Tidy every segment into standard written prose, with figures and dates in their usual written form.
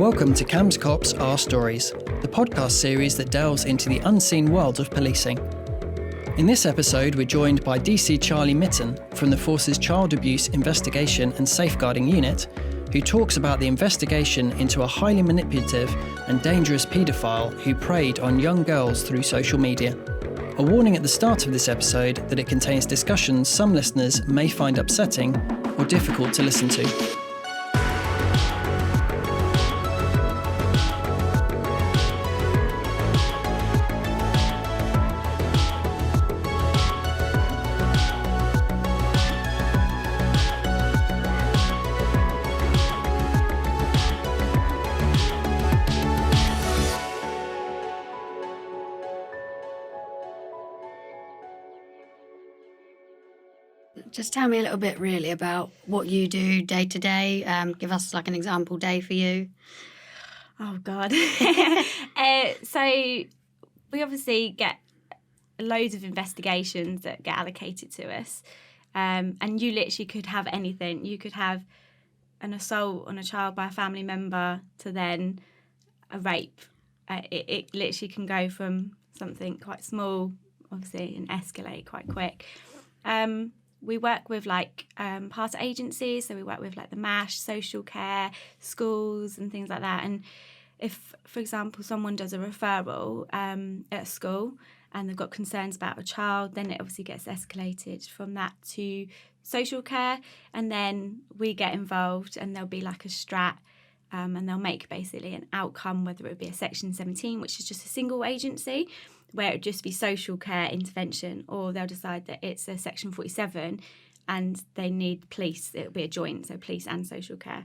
Welcome to Cams Cops Our Stories, the podcast series that delves into the unseen world of policing. In this episode, we're joined by DC Charlie Mitten from the Force's Child Abuse Investigation and Safeguarding Unit, who talks about the investigation into a highly manipulative and dangerous paedophile who preyed on young girls through social media. A warning at the start of this episode that it contains discussions some listeners may find upsetting or difficult to listen to. Just tell me a little bit really about what you do day to day. Give us like an example day for you. Oh, God. So we obviously get loads of investigations that get allocated to us. And you literally could have anything. You could have an assault on a child by a family member to then a rape. It literally can go from something quite small, obviously, and escalate quite quick. We work with part agencies, so we work with like the MASH, social care, schools and things like that. And if, for example, someone does a referral at a school and they've got concerns about a child, then it obviously gets escalated from that to social care. And then we get involved and there'll be like a strat and they'll make basically an outcome, whether it would be a Section 17, which is just a single agency, where it would just be social care intervention, or they'll decide that it's a Section 47 and they need police. It'll be a joint, so police and social care.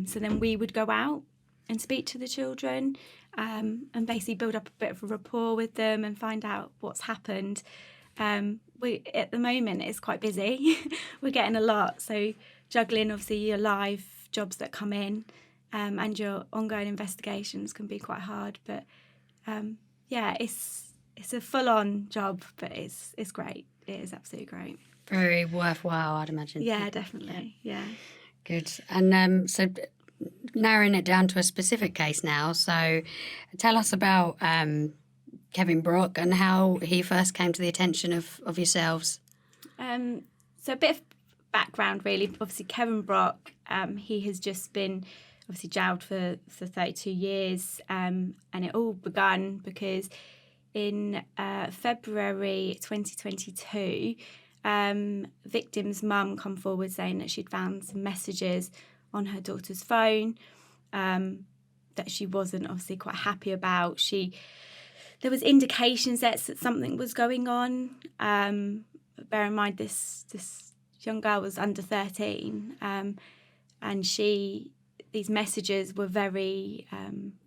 So then we would go out and speak to the children and basically build up a bit of a rapport with them and find out what's happened. At the moment, it's quite busy. We're getting a lot, so juggling obviously your live jobs that come in and your ongoing investigations can be quite hard. But it's a full-on job, but it's great. It is absolutely great. Very worthwhile, I'd imagine. Yeah, definitely. Yeah. Good. And so narrowing it down to a specific case now. So tell us about Kevin Brock and how he first came to the attention of yourselves. So a bit of background, really. Obviously, Kevin Brock, he has just been obviously jailed for 32 years, and it all began because in February 2022, victim's mum come forward saying that she'd found some messages on her daughter's phone that she wasn't obviously quite happy about. There was indications that something was going on. Bear in mind, this young girl was under 13, and these messages were very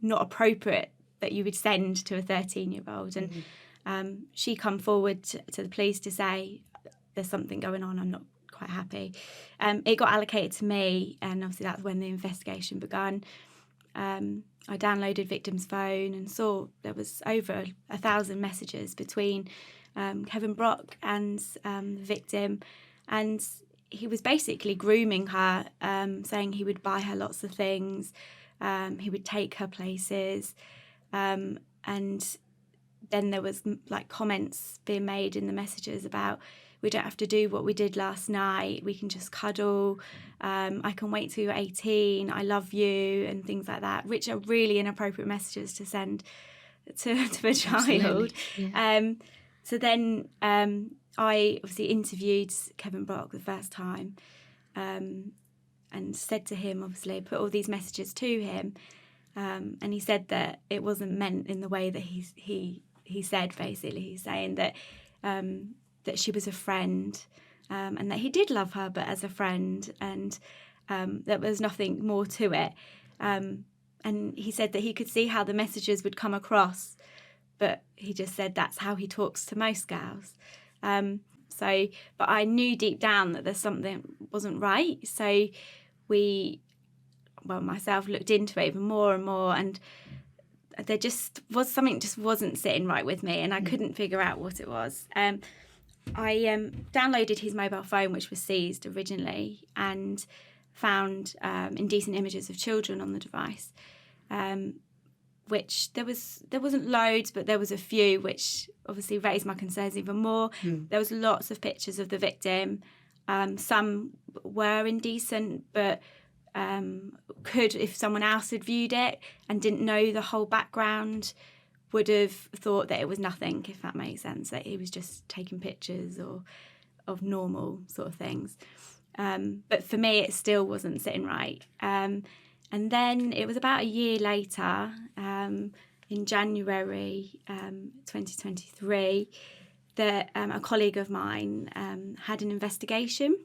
not appropriate that you would send to a 13-year-old. And she come forward to the police to say, there's something going on, I'm not quite happy. It got allocated to me, and obviously that's when the investigation began. I downloaded victim's phone and saw there was over 1,000 messages between Kevin Brock and the victim. And he was basically grooming her, saying he would buy her lots of things, he would take her places. And then there was like comments being made in the messages about, we don't have to do what we did last night, we can just cuddle, I can wait till you're 18, I love you, and things like that, which are really inappropriate messages to send to a child. Yeah. So then I obviously interviewed Kevin Brock the first time and said to him, obviously, put all these messages to him. And he said that it wasn't meant in the way that he said, basically. He's saying that that she was a friend and that he did love her, but as a friend, and there was nothing more to it. And he said that he could see how the messages would come across, but he just said that's how he talks to most girls. But I knew deep down that there's something wasn't right. So myself looked into it even more and more, and there just was something just wasn't sitting right with me, and I couldn't figure out what it was. I downloaded his mobile phone, which was seized originally, and found indecent images of children on the device. which there wasn't loads, but there was a few which obviously raised my concerns even more. There was lots of pictures of the victim. Some were indecent, but could, if someone else had viewed it and didn't know the whole background, would have thought that it was nothing, if that makes sense, that he was just taking pictures or of normal sort of things. But for me, it still wasn't sitting right. And then it was about a year later, in January 2023, that a colleague of mine had an investigation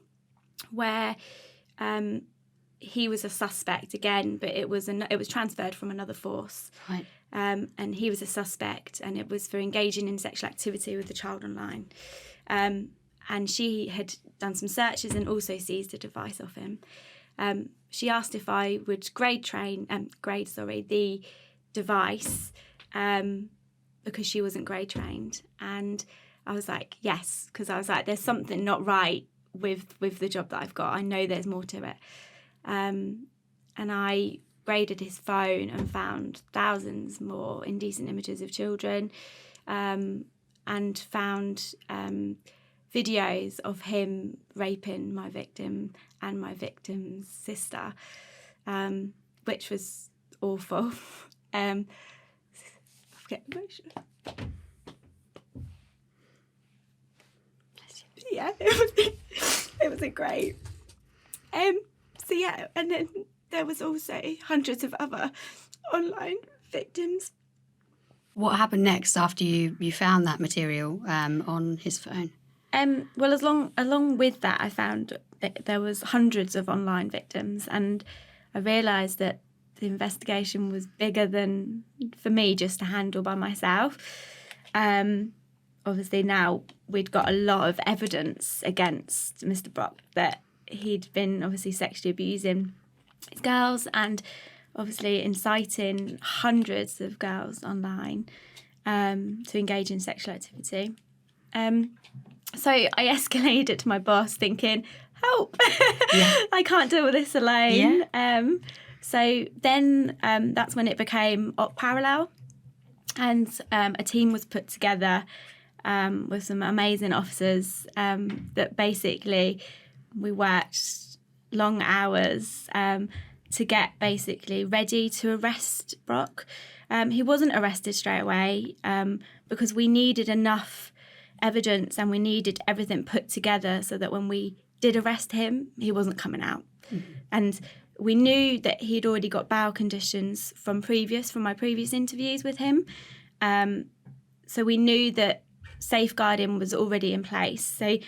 where he was a suspect again, but it was transferred from another force. Right. And he was a suspect, and it was for engaging in sexual activity with a child online. And she had done some searches and also seized a device off him. She asked if I would grade the device because she wasn't grade trained, and I was like, yes, because I was like, there's something not right with the job that I've got. I know there's more to it. And I graded his phone and found thousands more indecent images of children, and found videos of him raping my victim and my victim's sister, which was awful. I get emotional. Yeah, it was a great. So yeah, and then there was also hundreds of other online victims. What happened next after you found that material on his phone? Well, along with that, I found that there was hundreds of online victims, and I realised that the investigation was bigger than for me just to handle by myself. Obviously, now we'd got a lot of evidence against Mr. Brock that he'd been obviously sexually abusing girls and obviously inciting hundreds of girls online to engage in sexual activity. So I escalated it to my boss thinking, help, I can't deal with this alone. Yeah. So then that's when it became Op Parallel, and a team was put together with some amazing officers that basically we worked long hours to get basically ready to arrest Brock. He wasn't arrested straight away because we needed enough evidence and we needed everything put together so that when we did arrest him, he wasn't coming out. Mm-hmm. And we knew that he'd already got bail conditions from my previous interviews with him. So we knew that safeguarding was already in place. So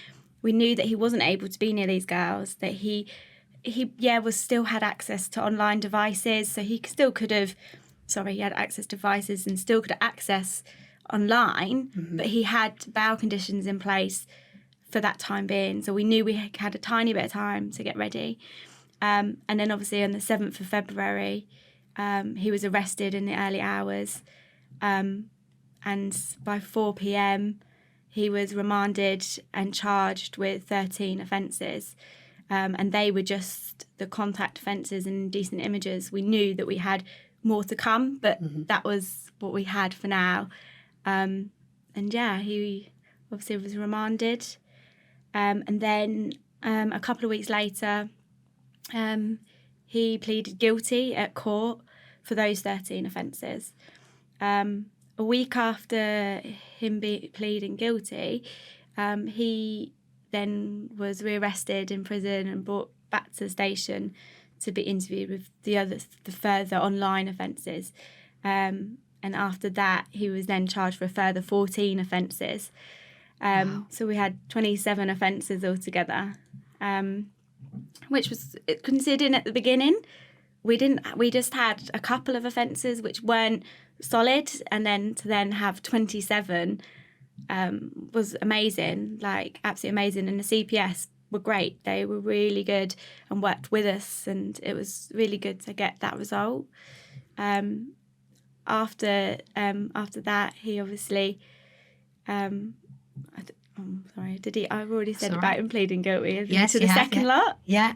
we knew that he wasn't able to be near these girls, that he still had access to online devices, so he had access to devices and still could access online, mm-hmm. but he had bail conditions in place for that time being. So we knew we had a tiny bit of time to get ready. And then obviously on the 7th of February, he was arrested in the early hours. And by 4 p.m, he was remanded and charged with 13 offences. And they were just the contact offences and indecent images. We knew that we had more to come, but mm-hmm. that was what we had for now. And yeah, he obviously was remanded. And then a couple of weeks later, he pleaded guilty at court for those 13 offences. A week after him pleading guilty, he then was rearrested in prison and brought back to the station to be interviewed with the further online offences. And after that, he was then charged for a further 14 offences. Wow. So we had 27 offences altogether, which was considering at the beginning. We just had a couple of offences which weren't solid, and then to have 27 was amazing, like absolutely amazing. And the CPS were great. They were really good and worked with us, and it was really good to get that result. After that, he obviously, I'm sorry, did he? I've already said about him pleading guilty. Yes, to the second lot. Yeah.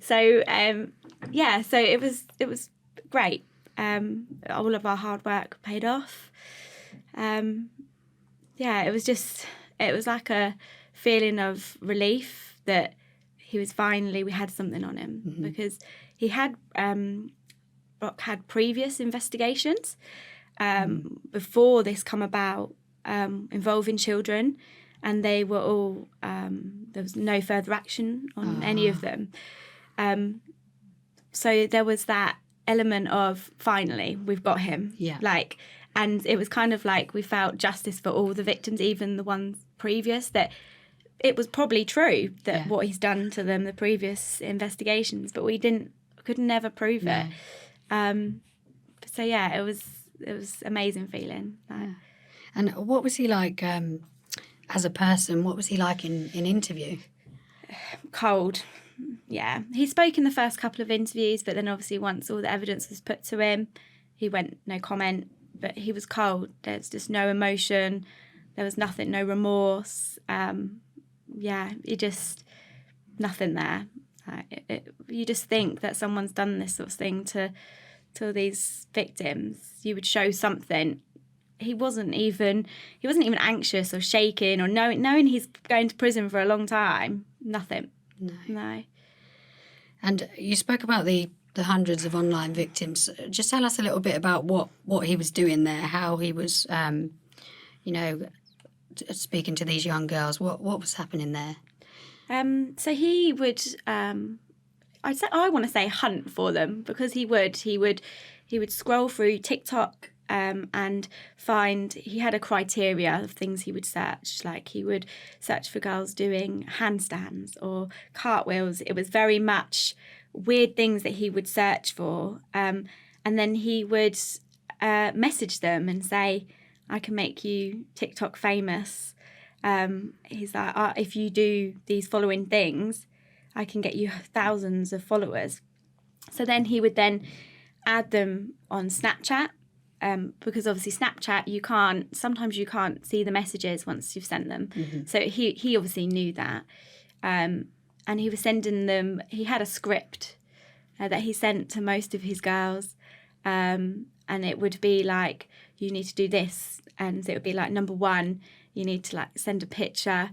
So so it was great. all of our hard work paid off. It was like a feeling of relief that we had something on him, because he had, Brock had previous investigations before this come about, involving children, and they were all, there was no further action on any of them. So there was that element of, finally, we've got him. Yeah. And it was kind of like we felt justice for all the victims, even the ones previous, that it was probably true that what he's done to them, the previous investigations, but we could never prove it. So yeah, it was amazing feeling. And what was he like as a person? What was he like in interview? Cold. Yeah, he spoke in the first couple of interviews, but then obviously once all the evidence was put to him, he went no comment. But he was cold. There's just no emotion. There was nothing, no remorse. Nothing there. You just think that someone's done this sort of thing to these victims. You would show something. He wasn't even anxious or shaking or knowing he's going to prison for a long time. Nothing. No. And you spoke about the hundreds of online victims. Just tell us a little bit about what he was doing there, how he was, speaking to these young girls. What was happening there? So he would, I want to say hunt for them, because he would scroll through TikTok and find, he had a criteria of things he would search. Like he would search for girls doing handstands or cartwheels. It was very much weird things that he would search for. And then he would message them and say, I can make you TikTok famous. He's like, if you do these following things, I can get you thousands of followers. So then he would then add them on Snapchat, because obviously Snapchat, sometimes you can't see the messages once you've sent them. So he obviously knew that. And he was sending them, he had a script that he sent to most of his girls. And it would be like, you need to do this. And it would be like, number 1, you need to like send a picture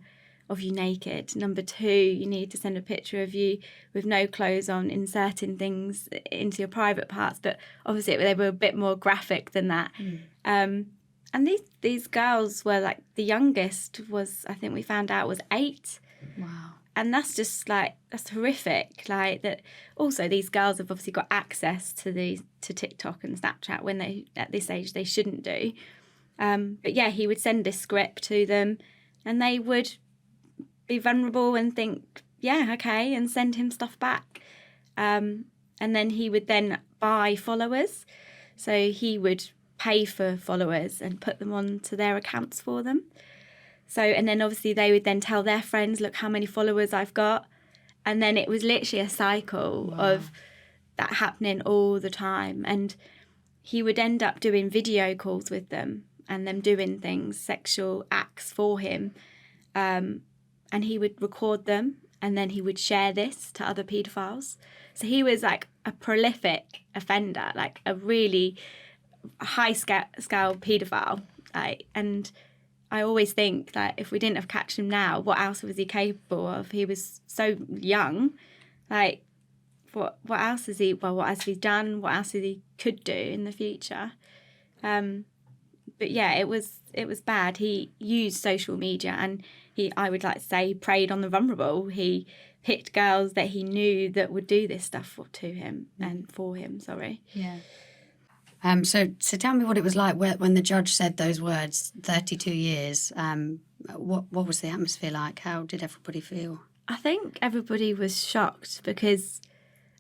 of you naked. Number 2, you need to send a picture of you with no clothes on, inserting things into your private parts. But obviously they were a bit more graphic than that. And these girls were like, the youngest was, I think we found out, was 8. Wow. And that's just like, that's horrific. Like that. Also, these girls have obviously got access to TikTok and Snapchat when they, at this age, they shouldn't do. But yeah, he would send this script to them, and they would be vulnerable and think, yeah, okay, and send him stuff back. And then he would then buy followers. So he would pay for followers and put them onto their accounts for them. So, and then obviously they would then tell their friends, look how many followers I've got. And then it was literally a cycle of that happening all the time. And he would end up doing video calls with them and them doing things, sexual acts for him. And he would record them, and then he would share this to other paedophiles. So he was like a prolific offender, like a really high-scale paedophile. And I always think that if we didn't have catched him now, what else was he capable of? He was so young. Like, what else has he? Well, what has he done? What else has he could do in the future? But yeah, it was bad. He used social media, and I would like to say, preyed on the vulnerable. He picked girls that he knew that would do this stuff to him and for him. Sorry. Yeah. So tell me what it was like when the judge said those words, 32 years. What was the atmosphere like? How did everybody feel? I think everybody was shocked, because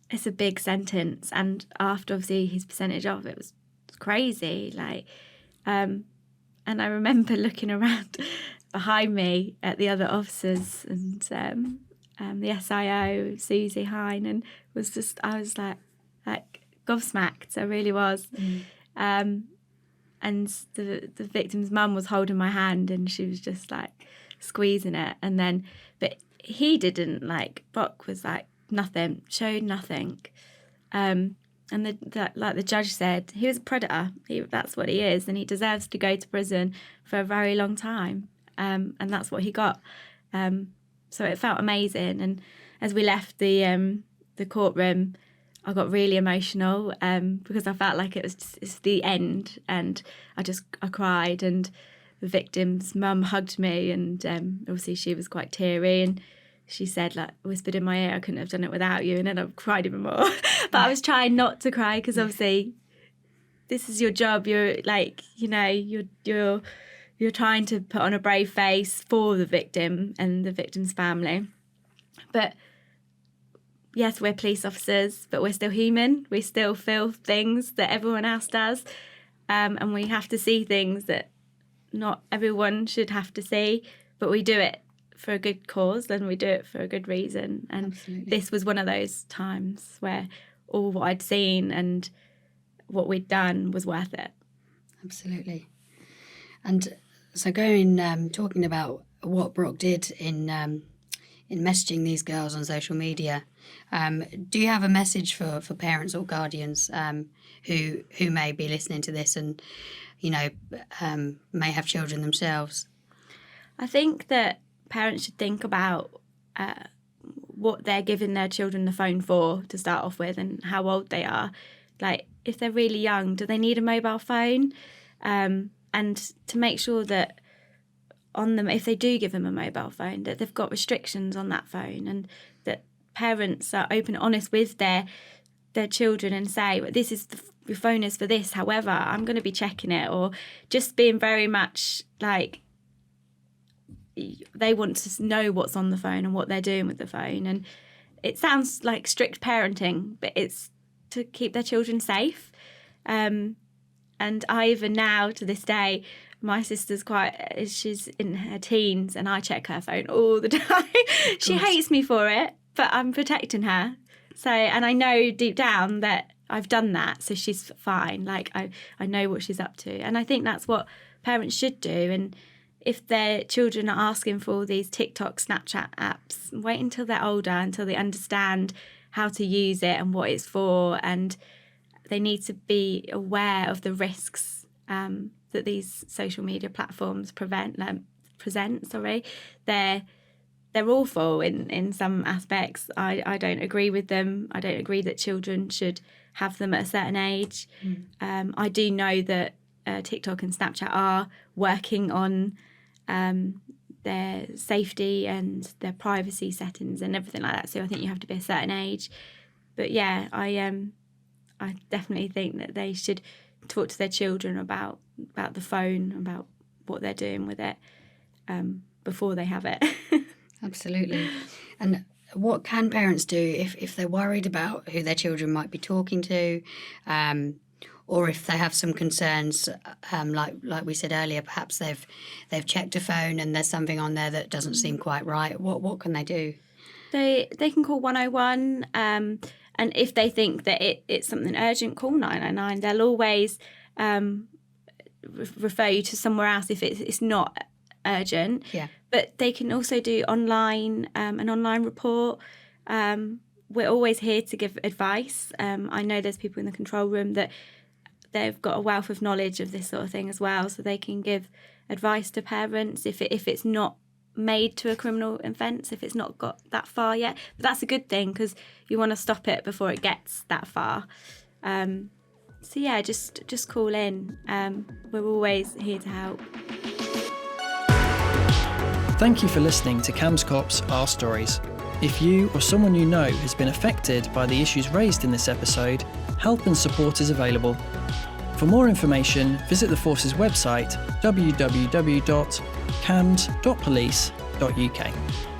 it's a big sentence, and after obviously his percentage off, it was crazy. And I remember looking around behind me at the other officers and the SIO, Susie Hine, and I was like gobsmacked. I really was. And the victim's mum was holding my hand, and she was just like squeezing it. And then, but he didn't, like, Brock was like nothing, showed nothing. the judge said, he was a predator. That's what he is, and he deserves to go to prison for a very long time. And that's what he got. So it felt amazing. And as we left the courtroom, I got really emotional because I felt like it's the end, and I cried, and the victim's mum hugged me, and obviously she was quite teary, and she said, like, whispered in my ear, I couldn't have done it without you, and then I cried even more. But I was trying not to cry because obviously this is your job. You're like, you're trying to put on a brave face for the victim and the victim's family. But yes, we're police officers, but we're still human. We still feel things that everyone else does. And we have to see things that not everyone should have to see, but we do it for a good cause, and we do it for a good reason. And Absolutely. This was one of those times where all what I'd seen and what we'd done was worth it. Absolutely. And so talking about what Brock did in messaging these girls on social media, do you have a message for parents or guardians who may be listening to this and, may have children themselves? I think that parents should think about what they're giving their children the phone for, to start off with, and how old they are. Like, if they're really young, do they need a mobile phone? And to make sure that on them, if they do give them a mobile phone, that they've got restrictions on that phone, and that parents are open and honest with their children and say, well, this is your phone is for this, however, I'm going to be checking it, or just being very much like, they want to know what's on the phone and what they're doing with the phone. And it sounds like strict parenting, but it's to keep their children safe. And I, even now to this day, my sister's she's in her teens, and I check her phone all the time. She hates me for it, but I'm protecting her. So, and I know deep down that I've done that, so she's fine. Like, I know what she's up to. And I think that's what parents should do. And if their children are asking for all these TikTok, Snapchat apps, wait until they're older, until they understand how to use it and what it's for. And they need to be aware of the risks that these social media platforms present. They're awful in some aspects. I don't agree with them. I don't agree that children should have them at a certain age. I do know that TikTok and Snapchat are working on their safety and their privacy settings and everything like that. So I think you have to be a certain age. But yeah, I definitely think that they should talk to their children about the phone, about what they're doing with it before they have it. Absolutely. And what can parents do if they're worried about who their children might be talking to, or if they have some concerns, like we said earlier, perhaps they've checked a phone and there's something on there that doesn't seem quite right. What can they do? They can call 101, and if they think that it's something urgent, call 999. They'll always refer you to somewhere else if it's not urgent. Yeah. But they can also do an online report. We're always here to give advice. I know there's people in the control room that they've got a wealth of knowledge of this sort of thing as well, so they can give advice to parents if it's not made to a criminal offence, if it's not got that far yet. But that's a good thing, because you want to stop it before it gets that far. So yeah, just call in. We're always here to help. Thank you for listening to CAMHS Cops Our Stories. If you or someone you know has been affected by the issues raised in this episode, help and support is available. For more information, visit the Force's website www.cams.police.uk.